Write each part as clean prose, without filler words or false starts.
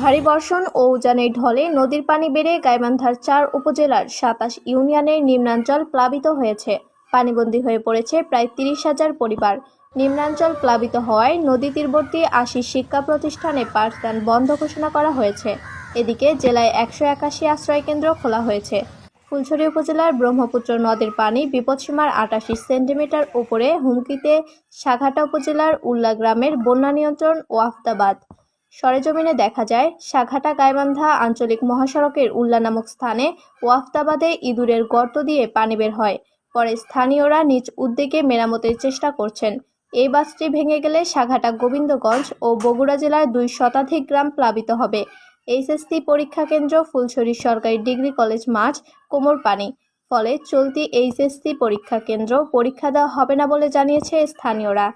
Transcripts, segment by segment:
ভারী বর্ষণ ও উজানের ঢলে নদীর পানি বেড়ে গাইবান্ধার ৪ উপজেলার ২৭ ইউনিয়নের নিম্নাঞ্চল প্লাবিত হয়েছে। পানিবন্দী হয়ে পড়েছে প্রায় ৩০,০০০ পরিবার। নিম্নাঞ্চল প্লাবিত হওয়ায় নদী তীরবর্তী ৮০ শিক্ষা প্রতিষ্ঠানে পাঠদান বন্ধ ঘোষণা করা হয়েছে। এদিকে জেলায় ১৮১ আশ্রয়কেন্দ্র খোলা হয়েছে। ফুলছড়ি উপজেলার ব্রহ্মপুত্র নদের পানি বিপদসীমার ৮৮ সেন্টিমিটার উপরে, হুমকিতে সাঘাটা উপজেলার উল্লা গ্রামের বন্যা নিয়ন্ত্রণ ওয়াফদাবাদ। সরেজমিনে দেখা যায়, সাঘাটা গাইবান্ধা আঞ্চলিক মহাসড়কের উল্লা নামক স্থানে ওয়াফদাবাদে ইঁদুরের গর্ত দিয়ে পানি বের হয়। পরে স্থানীয়রা নিজ উদ্যোগে মেরামতের চেষ্টা করছেন। এই বাঁধটি ভেঙে গেলে সাঘাটা, গোবিন্দগঞ্জ ও বগুড়া জেলার ২ শতাধিক গ্রাম প্লাবিত হবে। এইচএসসি পরীক্ষা কেন্দ্র ফুলছড়ি সরকারি ডিগ্রি কলেজ মাঠ কোমর পানি। ফলে চলতি এইচএসসি পরীক্ষা কেন্দ্র পরীক্ষা দেওয়া হবে না বলে জানিয়েছে স্থানীয়রা।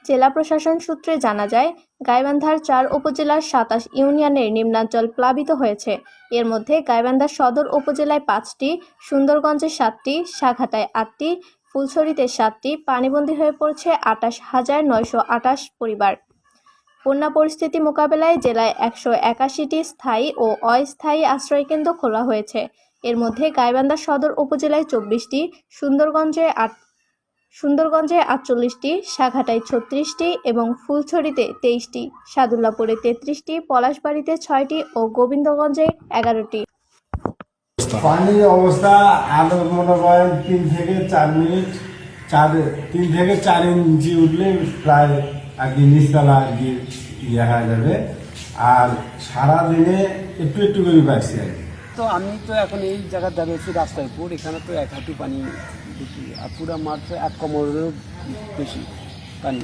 জেলা প্রশাসন সূত্রে জানা যায়, গাইবান্ধার ৪ উপজেলার ২৭ ইউনিয়নের নিম্নাঞ্চল প্লাবিত হয়েছে। এর মধ্যে গাইবান্ধা সদর উপজেলায় ৫টি, সুন্দরগঞ্জে ৭টি, সাঘাটায় ৮টি, ফুলছড়িতে ৭টি। পানিবন্দী হয়ে পড়ছে ২৮,৯২৮ পরিবার। বন্যা পরিস্থিতি মোকাবেলায় জেলায় ১৮১টি স্থায়ী ও অস্থায়ী আশ্রয়কেন্দ্র খোলা হয়েছে। এর মধ্যে গাইবান্ধা সদর উপজেলায় ২৪টি, সুন্দরগঞ্জে ৪৮টি, সাঘাটায় ৩৬টি এবং ফুলছড়িতে ২৩টি, সাদুল্লাপুরে ৩৩টি, পলাশবাড়ীতে 6টি ও গোবিন্দগঞ্জে 11টি। পানির অবস্থা আরো মনে করেন 3 থেকে 4 মিনিট 3 থেকে 4 ইঞ্চি উঠলে প্রায় আর কি নিচতলা আর কি হয়ে যাবে। আর সারাদিনে একটু একটু করে পাচ্ছি আর কি। তো আমি তো এখন এই জায়গায় দাঁড়িয়েছি রাস্তার উপর, এখানে তো 1 হাঁটু পানি বেশি, আর পুরা মাঠ 1 কোমরেরও বেশি পানি।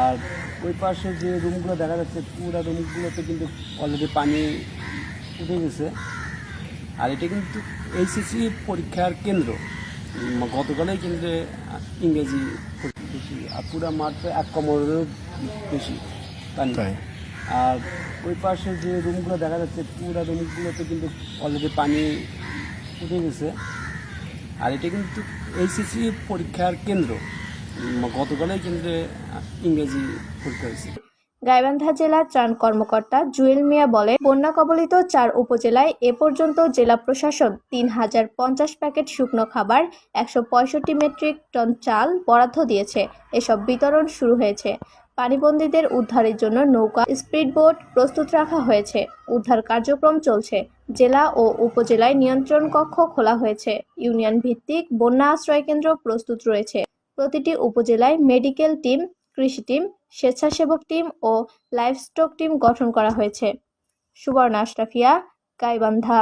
আর ওই পাশে যে রুমগুলো দেখা যাচ্ছে, পুরা রুমগুলোতে কিন্তু অলরেডি পানি উঠে গেছে। আর এটা কিন্তু এইচএসসি পরীক্ষার কেন্দ্র, গতকালেই কেন্দ্রে ইংরেজি বেশি, আর পুরা মাঠ 1 কোমরেরও বেশি পানি। আর ওই পাশে যে রুমগুলো দেখা যাচ্ছে, পুরা রুমগুলোতে কিন্তু অলরেডি পানি উঠে গেছে। আর এটা কিন্তু এইচএসসি পরীক্ষার কেন্দ্র, গতকালেই কেন্দ্রে ইংরেজি পরীক্ষা হয়েছে। গাইবান্ধা জেলা ত্রাণ কর্মকর্তা জুয়েল মিয়া বলে, বন্যা কবলিত ৪ উপজেলায় এ পর্যন্ত জেলা প্রশাসন ৩,০৫০ প্যাকেট শুকনো খাবার, ১৬৫ মেট্রিক টন চাল বরাদ্দ দিয়েছে। এসব বিতরণ শুরু হয়েছে। পানিবন্দীদের উদ্ধারের জন্য নৌকা, স্পিডবোট প্রস্তুত রাখা হয়েছে। উদ্ধার কার্যক্রম চলছে। জেলা ও উপজেলায় নিয়ন্ত্রণ কক্ষ খোলা হয়েছে। ইউনিয়ন ভিত্তিক বন্যা আশ্রয়কেন্দ্র প্রস্তুত রয়েছে। প্রতিটি উপজেলায় মেডিকেল টিম, কৃষি টিম, স্বেচ্ছাসেবক টিম ও লাইভস্টক টিম গঠন করা হয়েছে। সুবর্ণা আশরাফিয়া, গাইবান্ধা।